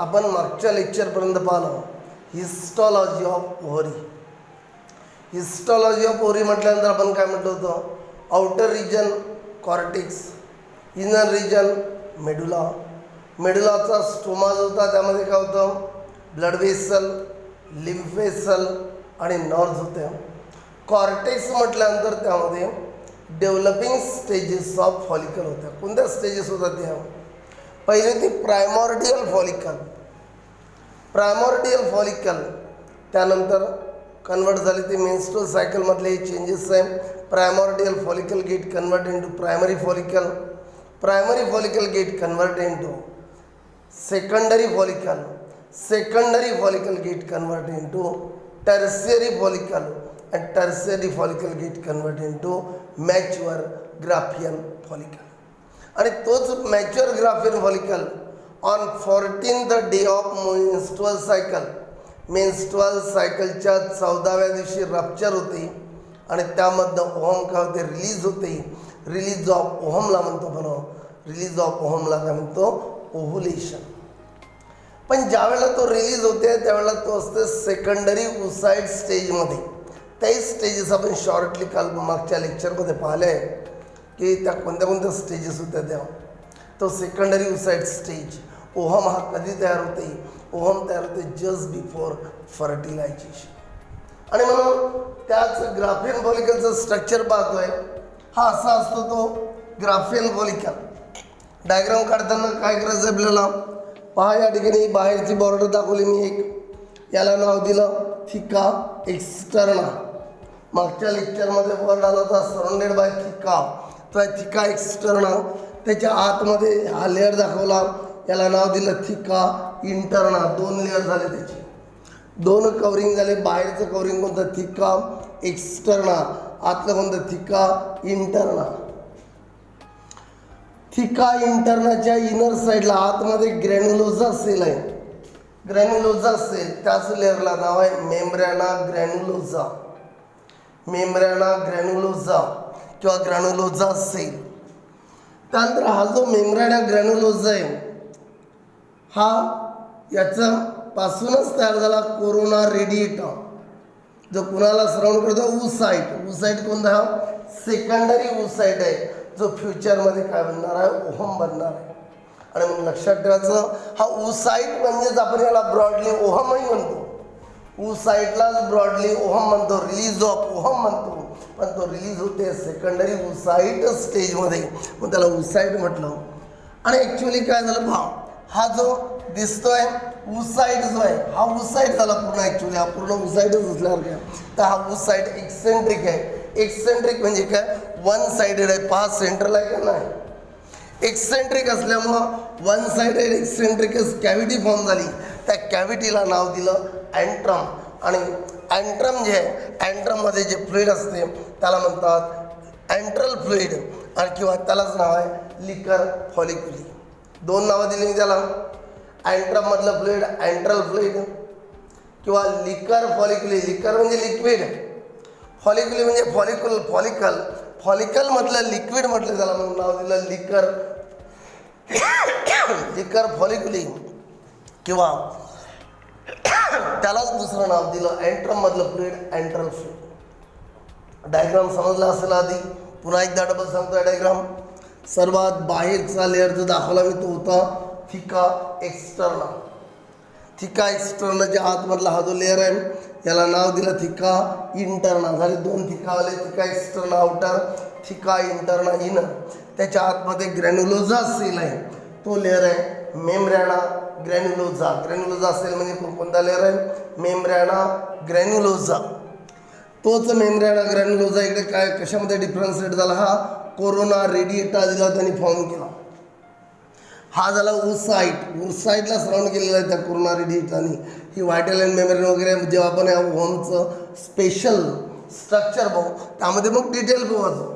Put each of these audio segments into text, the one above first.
आपण मागच्या लेक्चरपर्यंत पाहिलं histology of ovary. Histology of ovary म्हटल्यानंतर आपण काय म्हटलं होतं? Outer region cortex, inner region medulla. मेडुलाचा स्टोमा जो होता त्यामध्ये काय होतं? ब्लड वेसल, लिम्फ वेसल आणि नर्व्ज होते. कॉर्टेक्स म्हटल्यानंतर त्यामध्ये डेव्हलपिंग स्टेजेस ऑफ फॉलिकल होत्या. कोणत्या स्टेजेस होतात त्या? पहिले ती प्रायमॉर्डियल फॉलिकल. प्रायमॉर्डियल फॉलिकल त्यानंतर कन्वर्ट झाले ते मेन्स्ट्रुअल सायकलमधले चेंजेस आहे. Primordial follicle gate convert into primary follicle. Primary follicle gate convert into secondary follicle. Secondary follicle gate convert into tertiary follicle and tertiary follicle get converted into mature graphian follicle. आणि तोच mature Graafian follicle on 14th day of menstrual cycle, menstrual सायकलच्या 14व्या दिवशी rupture होते आणि त्यामधनं ohm काय होते? Release होते. रिलीज ऑफ ओहमला म्हणतो आपण. रिलीज ऑफ ओहमला काय म्हणतो? ओव्हुलेशन. पण ज्यावेळेला तो रिलीज होते त्यावेळेला तो असते सेकंडरी ओसाइड स्टेजमध्ये. त्याही स्टेजेस आपण शॉर्टली काल मागच्या लेक्चरमध्ये पाहिले आहे की त्या कोणत्या कोणत्या स्टेजेस होत्या त्या. तो सेकंडरी ओसाइड स्टेज. ओहम हा कधी तयार होते? ओहम तयार होते जस्ट बिफोर फर्टिलायझेशन. आणि म्हणून त्याच ग्राफियन फॉलिकलचं स्ट्रक्चर पाहतोय. हा असा असतो तो ग्राफियन फॉलिकल. डायग्राम काढताना काय करायचं आपल्याला? पहा, या ठिकाणी बाहेरची बॉर्डर दाखवली मी एक. याला नाव दिलं थिका एक्सटर्ना. मागच्या लेक्चरमध्ये वर्ड आला होता सराउंडेड बाय थिका. तो थिका एक्सटर्ना. त्याच्या आतमध्ये हा लेअर दाखवला, याला नाव दिलं थिका इंटर्ना. 2 लेअर झाले त्याचे, 2 कवरिंग झाले. बाहेरचं कवरिंग कोणतं? थिका एक्सटर्ना. आतलं कोणतं? थिका इंटर्ना. थिका इंटर्नाच्या इनर साईडला आतमध्ये ग्रॅन्युलोजा सेल आहे. ग्रॅन्युलोजा सेल, त्याच लेअरला नाव आहे मेम्ब्रेना ग्रॅन्युलोजा. मेम्ब्रेना ग्रॅन्युलोजा किंवा ग्रॅन्युलोजा सेल. त्यानंतर हा जो मेम्ब्रेना ग्रॅन्युलोजा आहे हा याचा पासूनच तयार झाला कोरोना रेडिएटा, जो कुणाला सराउंड करतो? ओसाइट. ओसाइट कोणता? हा सेकंडरी ओसाइट आहे, जो फ्युचरमध्ये काय बनणार आहे? ओहम बनणार आहे. आणि मग लक्षात ठेवायचं, हा ओसाइट म्हणजेच आपण याला ब्रॉडली ओहमही म्हणतो. ओसाइटलाच ब्रॉडली ओहम म्हणतो, रिलीज ऑफ ओहम म्हणतो. पण तो रिलीज होते सेकंडरी ओसाइट स्टेजमध्ये, मग त्याला ओसाइट म्हटलं. आणि ॲक्च्युली काय झालं पहा, हा जो दिसतोय ओसाइट जो आहे हा ओसाइट झाला पूर्ण. ॲक्च्युली हा पूर्ण ओसाइटच असल्यावर काय, तर हा ओसाइट एक्सेंट्रिक आहे. एक्सेंट्रिक म्हणजे काय? वन साइडेड आहे. पहा सेंट्रल आहे का नाही? एक्सेंट्रिक असल्यामुळं वन साइडेड एक्सेंट्रिकस कॅव्हिटी फॉर्म झाली. त्या कॅव्हिटीला नाव दिलं अँट्रम. आणि अँट्रम जे आहे, अँट्रममध्ये जे फ्लुइड असते त्याला म्हणतात अँट्रल फ्लुइड, आणि किंवा त्यालाच नाव आहे लिकर फॉलिक्युली. 2 नावं दिली मी त्याला. अँट्रममधलं फ्लुइड अँट्रल फ्लुइड किंवा लिकर फॉलिक्युली. लिकर म्हणजे लिक्विड, फॉलिक्युली म्हणजे फॉलिकल. फॉलिकलमधलं लिक्विड म्हटलं त्याला, म्हणून नाव दिलं लिकर. लिकर फॉलिक्युली किंवा त्यालाच दुसरं नाव दिलं अँट्रममधलं फ्लुइड अँट्रल फ्लुइड. डायग्राम समजला असेल आधी. पुन्हा एकदा डबल सांगतोय डायग्राम. सर्वात बाहेरचा लेअर जो दाखवला मी तो होता थिका एक्सटर्ना. थिका एक्सटर्नाच्या आतमधला हा जो लेअर आहे याला नाव दिलं थिका इंटर्ना. झाले 2 थिकावाले. थिका एक्सटर्ना आउटर, थिका इंटर्ना इनर. त्याच्या आतमध्ये ग्रॅन्युलोजा सेल आहे, तो लेअर आहे मेम्ब्रेना ग्रॅन्युलोजा. ग्रॅन्युलोजा सेल म्हणजे कोणता लेअर आहे? मेम्ब्रेना ग्रॅन्युलोजा. तोच मेम्ब्रेना ग्रॅन्युलोजा इकडे काय कशामध्ये डिफरन्शिएट झाला? हा कोरोना रेडिएटा दिला त्यांनी फॉर्म केला. हा झाला ओसाइट. ओसाइटला सराउंड केलेला आहे त्या कोरोना रेडिएटाने. ही व्हायटल अँड मेम्ब्रेन वगैरे जेव्हा आपण या ओहमचं स्पेशल स्ट्रक्चर पाहू त्यामध्ये मग डिटेल पाहू.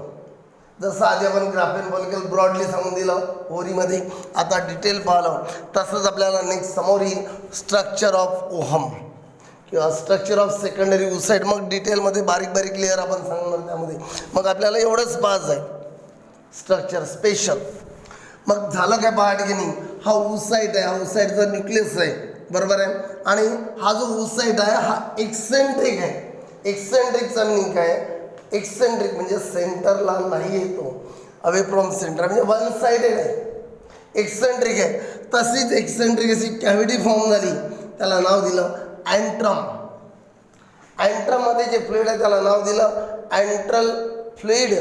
जसं आधी आपण ग्राफियन फॉलिकल ब्रॉडली सांगून दिलं ओव्हरीमध्ये, आता डिटेल पाहिलं. तसंच आपल्याला नेक्स्ट समोर येईल स्ट्रक्चर ऑफ ओहम किंवा स्ट्रक्चर ऑफ सेकंडरी ओसाइट. मग डिटेलमध्ये बारीक बारीक लेअर आपण सांगणार त्यामध्ये. मग आपल्याला एवढंच पास आहे स्ट्रक्चर स्पेशल. मग झालं काय पहा ठिकाणी, हा ओसाइट आहे, हा ओसाइटचा न्यूक्लियस आहे, बरोबर आहे. आणि हा जो ओसाइट आहे हा एक्सेंट्रिक आहे. एक्सेंट्रिकचा मीनिंग काय? एक्सेंट्रिक म्हणजे सेंटरला नाही येतो, अवे फ्रॉम सेंटर म्हणजे वन साइडेड आहे, एक्सेंट्रिक आहे. तशीच एक्सेंट्रिक अशी कॅव्हिटी फॉर्म झाली, त्याला नाव दिलं अँट्रम. अँट्रममध्ये जे फ्लुइड आहे त्याला नाव दिलं अँट्रल फ्लुइड,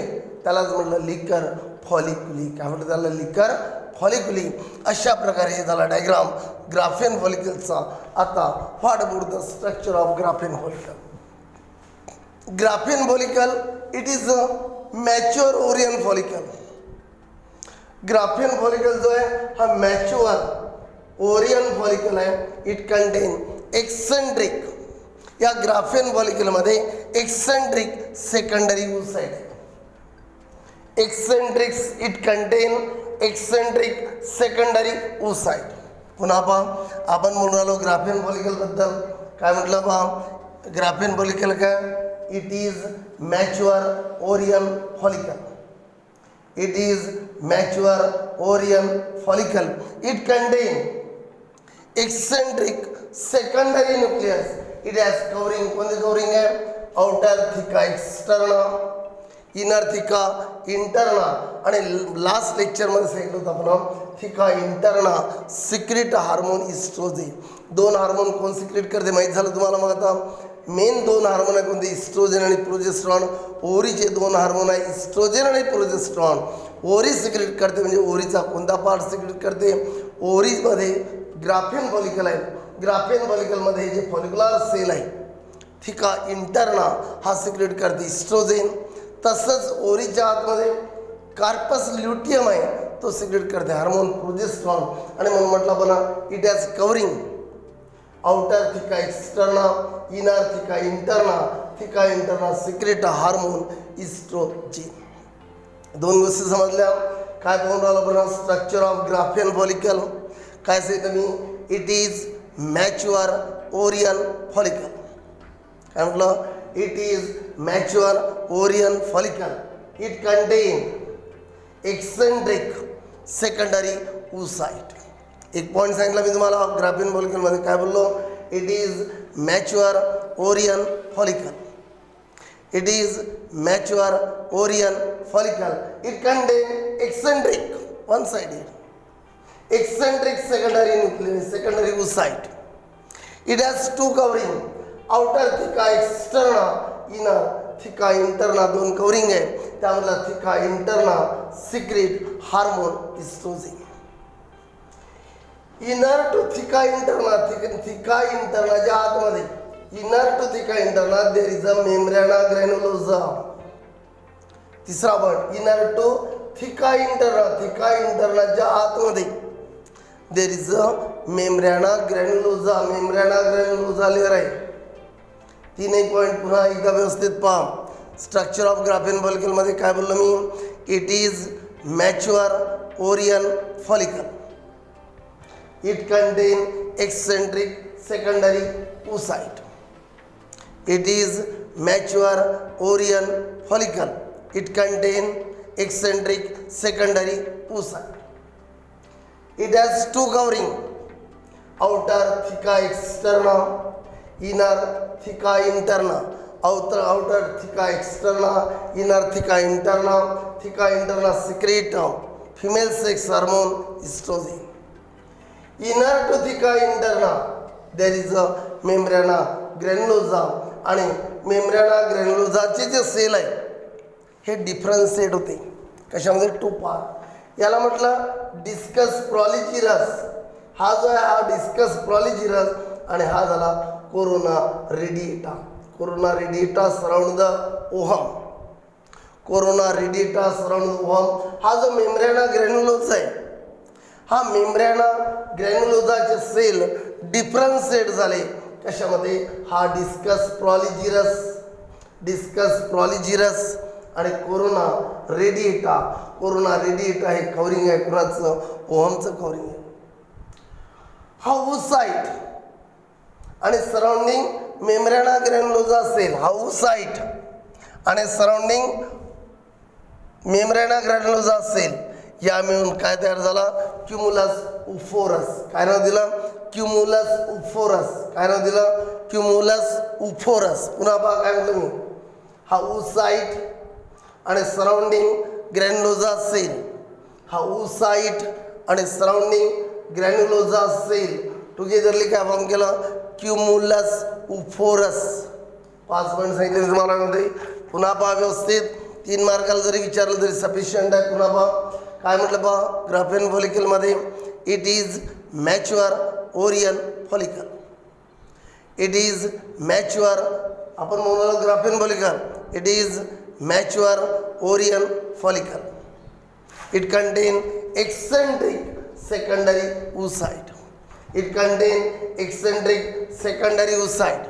त्यालाच म्हटलं लिकर फॉलिक्युली. काय म्हटलं त्याला? लिकर फॉलिक्युली. अशा प्रकारे हे झाला डायग्राम ग्राफेन फॉलिकलचा. आता what about the structure of Graafian follicle? Graafian follicle it is a mature ovarian follicle. Graafian follicle जो आहे हा मॅच्युअर ओरियन फॉलिकल आहे. इट कंटेन एक्सेंट्रिक, या ग्राफेन फॉलिकलमध्ये एक्सेंट्रिक सेकंडरी ओसाइट आहे. Eccentrics it contain eccentric secondary oocyte. पुन्हा पहा, आपण म्हणून आलो ग्राफेन फॉलिकलबद्दल. काय म्हटलं पहा? ग्राफेन फॉलिकल काय? It is mature ovarian follicle. It is mature ovarian follicle. It contain eccentric secondary nucleus. It has covering. कोणती कवरिंग आहे? Outer theca externa, inner theca interna. आणि लास्ट लेक्चरमध्ये सांगितलं होतं आपण, theca interna secrete hormone estrogen. दोन hormone कोण secrete करते माहीत झालं तुम्हाला. मग आता मेन दोन हार्मोन आहे कोणते? इस्ट्रोजेन आणि प्रोजेस्टेरॉन. ओरीचे दोन हार्मोन आहे इस्ट्रोजेन आणि प्रोजेस्टेरॉन. ओरी सिक्रेट करते म्हणजे ओरीचा कोणता पार्ट सिक्रेट करते? ओरीमध्ये ग्राफेन फॉलिकल आहे. ग्राफेन फॉलिकलमध्ये जे फॉलिक्युलर सेल आहे थिका इंटरना हा सिक्रेट करते इस्ट्रोजेन. तसंच ओरीच्या आतमध्ये कार्पस ल्युटियम आहे, तो सिक्रेट करते हार्मोन प्रोजेस्टेरॉन. आणि म्हणून म्हटलं बघा, it has covering outer theca externa, inner theca interna. Theca interna secrete hormone estrogen. दोन गोष्टी समजल्या. काय पाहून राहिलं बघा? Structure of Graafian follicle. काय सांगितलं मी? It is mature ovarian follicle. काय म्हटलं? It is mature ovarian follicle. It contain eccentric secondary oocyte. एक पॉईंट सांगितला मी तुम्हाला ग्राफेन फॉलिकलमध्ये. काय बोललो? It is mature ovarian follicle. It is mature ovarian follicle. It contain eccentric one sided eccentric secondary nucleus secondary oocyte. It has two covering outer theca externa, inner theca interna. दोन covering आहे, त्यामधला theca interna secrete hormone estrogen. Inner to theca interna, theca इंटरनाच्या आतमध्ये inner to theca interna there is a membrana granulosa. तिसरा word inner to theca interna, theca इंटरनाच्या आतमध्ये देर is a membrana ग्रॅन्युलोसा. मेम्ब्रेना ग्रॅन्युलोसा layer आहे. तीनही पॉईंट पुन्हा एकदा व्यवस्थित पहा. स्ट्रक्चर ऑफ ग्राफेन फॉलिकलमध्ये काय बोललो मी? It is mature ovarian follicle. It contain eccentric secondary oocyte. It is mature ovarian follicle. It contain eccentric secondary oocyte. It has two covering outer theca externa, inner theca interna. Outer theca externa, inner theca interna. Theca interna secrete female sex hormone estrogen. Inner to theca interna there is a membrana granulosa. आणि membrana ग्रॅन्युलोसाचे जे sale आहे हे differentiate होते. कशामध्ये? Two part. याला म्हटलं discuss proligerus. हा जो आहे हा डिस्कस प्रॉलिजिरस. आणि हा झाला corona radiata. Corona radiata surround the ovum. Corona radiata surround the ovum. हा जो मेम्ब्रेना ग्रॅन्युलोसा आहे, हा मेम्ब्रेना ग्रॅन्युलोसाचे सेल डिफरन्शिएट झाले. कशामध्ये? हा डिस्कस प्रॉलिजिरस, डिस्कस प्रॉलिजिरस आणि कोरोना रेडिएटा. कोरोना रेडिएटा हे कवरिंग आहे कुणाचं? ओहमचं कवरिंग आहे. हा ओसाइट आणि सराउंडिंग मेम्ब्रेना ग्रॅन्युलोसा सेल. हा ओसाइट आणि सराउंडिंग मेम्ब्रेना ग्रॅन्युलोसा सेल या मिळून काय तयार झाला? क्युमुलस उफोरस. काय नाव दिलं? क्युमुलस उफोरस. काय नाव दिलं? क्युमुलस उफोरस. पुन्हा पहा काय म्हटलं मी, हा ऊसाइट आणि सराउंडिंग ग्रॅन्युलोजा सेल, हा ऊसाइट आणि सराउंडिंग ग्रॅन्युलोजा सेल टुगेदरली काय फॉर्म केलं? क्युमुलस उफोरस. 5 पॉईंट सांगितले तुम्हाला मध्ये. पुन्हा पहा व्यवस्थित, 3 मार्काला जरी विचारलं तरी सफिशियंट आहे. पुन्हा पहा काय म्हटलं पहा, ग्राफियन फॉलिकलमध्ये it is mature ovarian follicle. It is mature, आपण म्हणून Graafian follicle, it is mature ovarian follicle. It contain eccentric secondary oocyte. It contain eccentric secondary oocyte.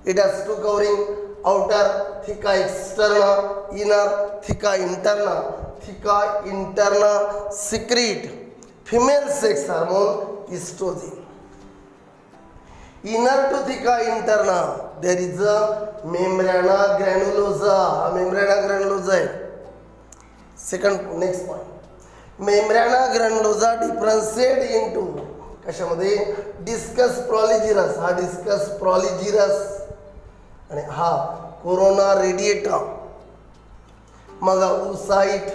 It has two covering, outer theca externa, inner theca interna. Theca interna secrete female sex hormone estrogen. Inner to theca interna there is a membrana granulosa. Membrana granulosa है. Second, next point. Membrana granulosa differentiate into कशामध्ये? Discus proligerus. हा discus प्रॉलिजिरस आणि हा corona radiata. मग oocyte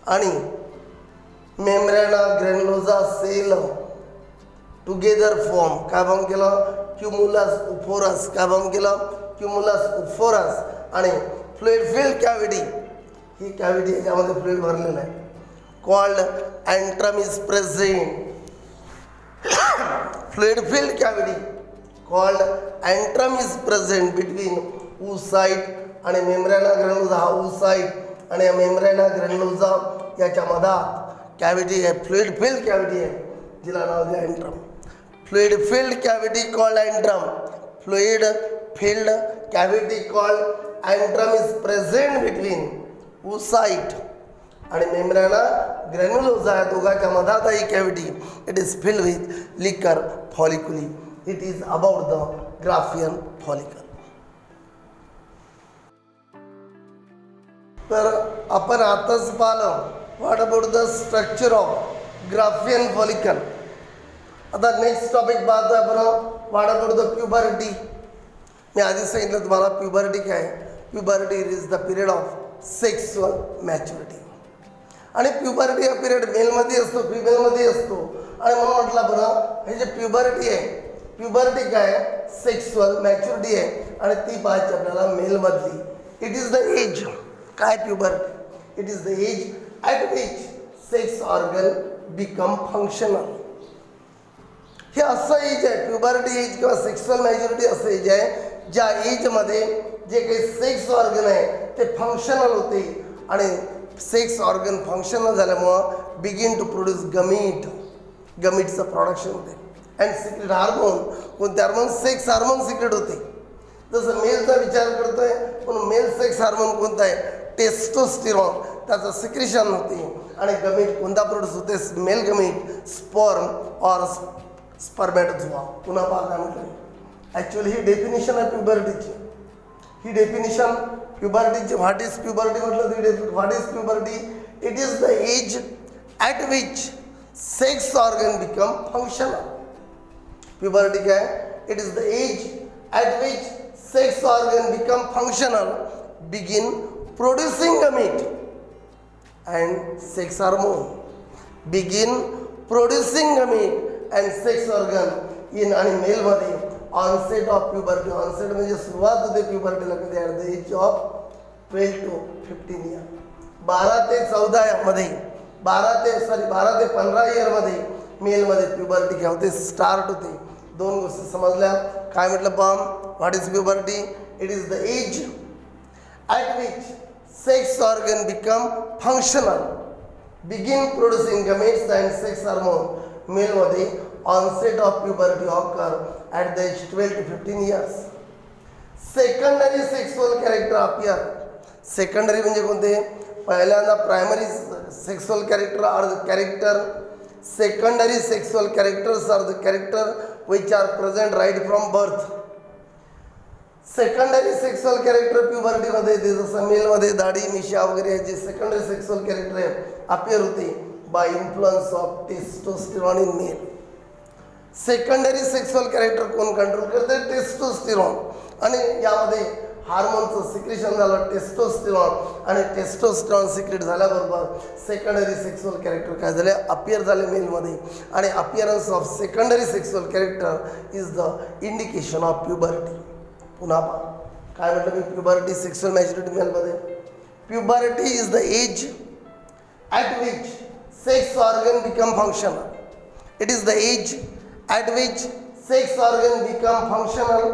आणि मेम्ब्राना ग्रॅन्युलोसा sale together form काय form केलं? क्युमुलस उफोरस. काय फॉर्म केलं? क्युमुलस उफोरस. आणि फ्लुइड फिल्ड कॅव्हिटी, ही कॅव्हिटी याच्यामध्ये फ्लुइड भरलेलं आहे, called antrum is present. Fluid filled cavity called antrum is present between oocyte आणि membrana granulosa. हा oocyte आणि membrana granulosa याच्या मधात कॅव्हिटी आहे, फ्लुइड फिल्ड कॅव्हिटी आहे, जिला नाव दिलं antrum. Fluid filled cavity called antrum. Fluid filled cavity called antrum is present between oocyte आणि मेम्ब्राना ग्रॅन्युलोसा या दोघांच्या मधात ही cavity. It is filled with liquor folliculi. It is about the Graafian follicle. तर आपण आताच पाहिलं what about the structure of Graafian follicle. आता नेक्स्ट टॉपिक पाहतो आपण व्हॉट अबाउट द प्युबर्टी. मी आधीच सांगितलं तुम्हाला प्युबर्टी काय. Puberty is the period of sexual maturity. आणि प्युबर्टी हा पिरियड मेलमध्ये असतो, फिमेलमध्ये असतो. आणि म्हणून म्हटलं बरं हे जे प्युबर्टी आहे, प्युबर्टी काय आहे? सेक्सुअल मॅच्युरिटी आहे आणि ती पाहायची आपल्याला मेलमधली. It is the age. काय puberty? It is the age at which sex organ become functional. हे असं एज आहे प्युबर्टी एज किंवा सेक्सुअल मॅच्युरिटी असं एज आहे ज्या एजमध्ये जे काही सेक्स ऑर्गन आहे ते फंक्शनल होते. आणि सेक्स ऑर्गन फंक्शनल झाल्यामुळं बिगिन टू प्रोड्यूस गमीट. गमीटचं प्रोडक्शन होते. And secrete hormone. कोणते हार्मोन? सेक्स हार्मोन सिक्रेट होते. जसं मेलचा विचार करतोय पण मेल सेक्स हार्मोन कोणता आहे? टेस्टोस्टेरॉन. त्याचं सिक्रेशन होते आणि गमीट कोणता प्रोड्यूस होते? मेल गमीट, स्पर्म और स्पर्मॅटोझोआ. पुन्हा पहा काय म्हटलं. ॲक्च्युअली ही डेफिनेशन आहे प्युबर्टीची. ही डेफिनेशन प्युबर्टीची. व्हॉट इज प्युबर्टी म्हटलं तर what is puberty? It is the age at which sex organ become functional. Puberty काय? It is the age at which sex organ become functional, begin producing gamete and sex hormone. Begin producing gamete and sex organ in आणि मेलमध्ये. Onset of puberty. Onset म्हणजे सुरुवात होते प्युबर्टीला कधी? At the age of 12 to 15 year. 12 ते 14 मध्ये, 12 ते 15 इयरमध्ये मेलमध्ये प्युबर्टी काय होते? स्टार्ट होते. 2 गोष्टी समजल्या. काय म्हटलं पहा? What is puberty? It is the age at which sex organ become functional, begin producing gametes and sex hormone. मेलमध्ये onset of puberty occur at the age 12 to 15 years. Secondary sexual character appear. Secondary म्हणजे कोणते? पहिल्यांदा primary sexual character are the character. Secondary sexual characters are the character which are present right from birth. Secondary sexual character प्युबर्टीमध्ये येते, जसं मेलमध्ये दाढी मिशा वगैरे जे सेकंडरी सेक्सुअल कॅरेक्टर आहे अपियर होते by influence of testosterone in male. Secondary sexual character कोण कंट्रोल करते? टेस्टोस्टेरॉन. आणि यामध्ये हार्मोनचं सिक्रेशन झालं टेस्टोस्टेरॉन, आणि टेस्टोस्टेरॉन सिक्रेट झाल्याबरोबर सेकंडरी सेक्सुअल कॅरेक्टर काय झाले? अपियर झाले मेलमध्ये. आणि appearance of secondary sexual character is the indication of puberty. पुन्हा पहा काय म्हटलं मी? प्युबर्टी सेक्सुअल मॅच्युरिटी मेलमध्ये. Puberty is the age at which sex organ become functional. It is the age at which sex organ become functional,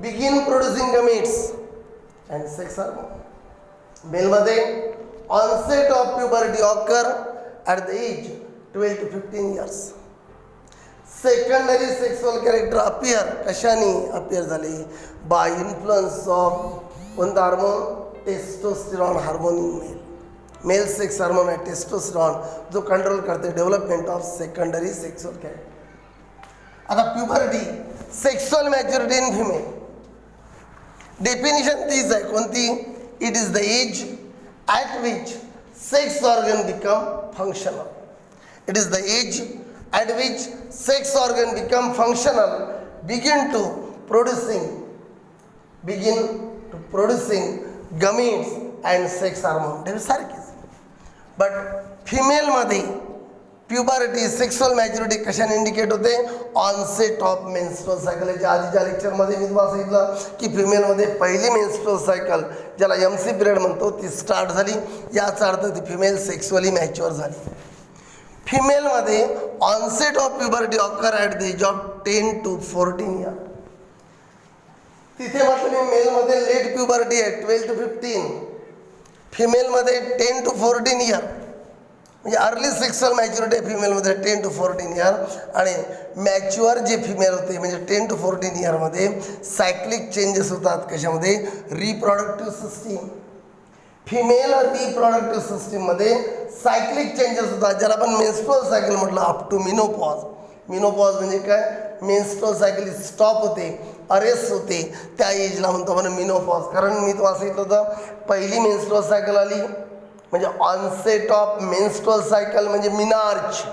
begin producing gametes and sex hormone. मेलमध्ये onset of puberty occur at the age 12 to 15 years. Secondary sexual character appear कशाने appear झाले? By influence of कोणता hormone? Testosterone hormone in male. Male sex hormone आहे testosterone, जो control करते development of secondary sexual character. आता puberty sexual maturity in female, definition तीच आहे. कोणती? It is the age at which sex organ become functional. It is the age at which sex organ become functional, begin to producing gametes and sex hormone. ते सारखेच. But फिमेलमध्ये puberty sexual maturity कशाने indicate होते? Onset of menstrual cycle. याच्या आधीच्या लेक्चरमध्ये मी तुम्हाला सांगितलं की फिमेलमध्ये पहिली मेन्स्ट्रुअल सायकल ज्याला MC पिरियड म्हणतो ती स्टार्ट झाली. याचा अर्थ ती फिमेल सेक्सुअली मॅच्युअर झाली. फिमेलमध्ये onset of puberty occur at the age of 10 to 14 years. तिथे म्हटलं मी मेलमध्ये लेट प्युबर्टी आहे 12 to 15. फिमेलमध्ये 10 to 14 years म्हणजे अर्ली सेक्सुअल मॅच्युरिटी आहे फिमेलमध्ये 10 to 14 years. आणि मॅच्युअर जे फिमेल होते म्हणजे 10 to 14 yearsमध्ये सायक्लिक चेंजेस होतात. कशामध्ये? Reproductive system. फिमेल रिप्रोडक्टिव्ह सिस्टीममध्ये सायक्लिक चेंजेस होतात, ज्याला आपण मेन्स्ट्रुअल सायकल म्हटलं अप टू मिनोपॉज. मिनोपॉज म्हणजे काय? मेन्स्ट्रुअल सायकल स्टॉप होते, अरेस्ट होते, त्या एजला म्हणतो आपण मिनोपॉज. कारण मी तुम्हाला सांगितलं होतं पहिली मेन्स्ट्रुअल सायकल आली म्हणजे ऑनसेट ऑफ मेन्स्ट्रुअल सायकल म्हणजे मिनार्च.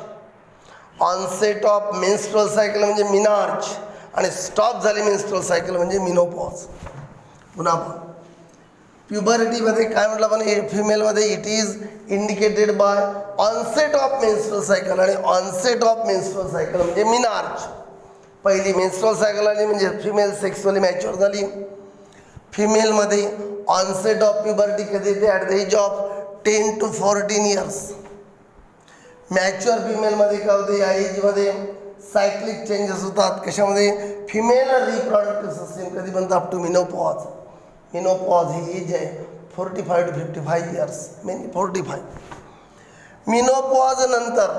ऑनसेट ऑफ मेन्स्ट्रुअल सायकल म्हणजे मिनार्च, आणि स्टॉप झाली मेन्स्ट्रुअल सायकल म्हणजे मिनोपॉज. पुन्हा प्युबर्टीमध्ये काय म्हटलं आपण? फिमेलमध्ये it is indicated by onset of menstrual cycle, आणि ऑनसेट ऑफ मेन्स्ट्रुअल सायकल म्हणजे मिनार्च. पहिली मेन्स्ट्रुअल सायकल आली म्हणजे फिमेल सेक्सुअली मॅच्युअर झाली. फिमेलमध्ये ऑनसेट ऑफ प्युबर्टी कधी येते? At the age of 10 to 14 years. Mature फिमेलमध्ये काय होते? या एजमध्ये सायक्लिक चेंजेस होतात. कशामध्ये? फिमेल रिप्रोडक्टिव्ह सिस्टीम कधी बनतं? Up to menopause. मिनोपॉज ही एज आहे 45 to 55 years, मेनली 45. मिनोपॉज नंतर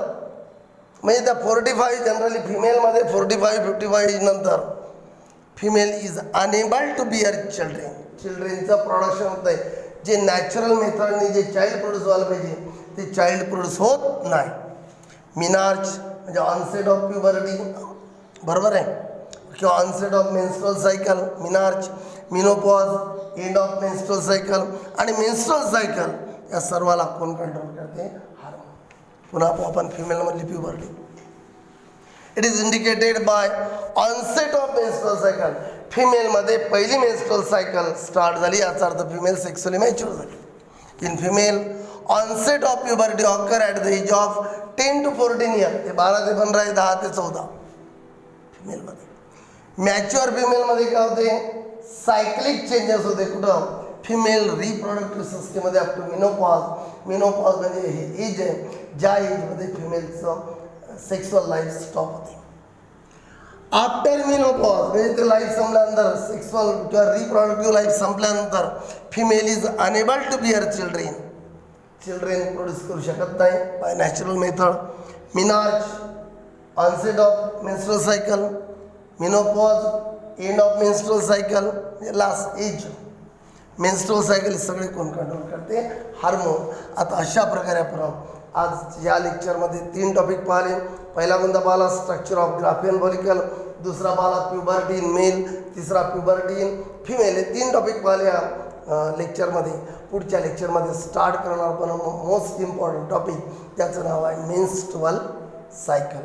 म्हणजे त्या 45 जनरली फिमेलमध्ये 45-55 नंतर female is unable to bear children. चिल्ड्रेनचं प्रोडक्शन होतं आहे. जे नॅचरल मेथडने जे चाइल्ड प्रोड्यूस व्हायला पाहिजे ते चाइल्ड प्रोड्यूस होत नाही. मिनार्च म्हणजे ऑनसेट ऑफ प्युबर्टी, बरोबर आहे, किंवा onset of menstrual cycle menarche, menopause, end of menstrual cycle. आणि मेन्स्ट्रुअल सायकल या सर्वाला कोण कंट्रोल करते? हार्मोन. पुन्हा आपण फिमेलमधली puberty. It is indicated by onset of menstrual cycle. फिमेलमध्ये पहिली मेन्स्ट्रुअल सायकल स्टार्ट झाली, याचा अर्थ फिमेल सेक्सुअली मॅच्युअर झाली. In female onset of puberty occur at the age of 10 to 14 years. ते 12 ते 15 आहे, 10 ते 14 फिमेलमध्ये. मॅच्युअर फिमेलमध्ये काय होते? सायक्लिक चेंजेस होते. कुठं? फिमेल रिप्रोडक्टिव्ह सिस्टीममध्ये अप टू मिनोपॉज. मिनोपॉज म्हणजे हे एज आहे ज्या एजमध्ये फिमेलचं सेक्सुअल लाईफ स्टॉप होते. आफ्टर मिनोपॉज म्हणजे ते लाईफ संपल्यानंतर, सेक्सुअल किंवा रिप्रोडक्टिव्ह लाईफ संपल्यानंतर female is unable to bear children. Children produce करू शकत नाही by natural method. Menarche, onset of menstrual cycle, menopause, end of menstrual cycle म्हणजे लास्ट एज. मेन्स्ट्रुअल सायकल हे सगळे कोण कंट्रोल करते? हार्मोन. आता अशा प्रकारे आपण आज या लेक्चरमध्ये 3 टॉपिक पाहिले. पहिला कोणता पाहिला? Structure of Graafian follicle. दुसरा पाहिला प्युबर्टी इन मेल, तिसरा प्युबर्टी इन फिमेल. हे 3 टॉपिक पाहिले या लेक्चरमध्ये. पुढच्या लेक्चरमध्ये स्टार्ट करणार आपण मोस्ट इम्पॉर्टंट टॉपिक, त्याचं नाव आहे मेन्स्ट्रुअल सायकल.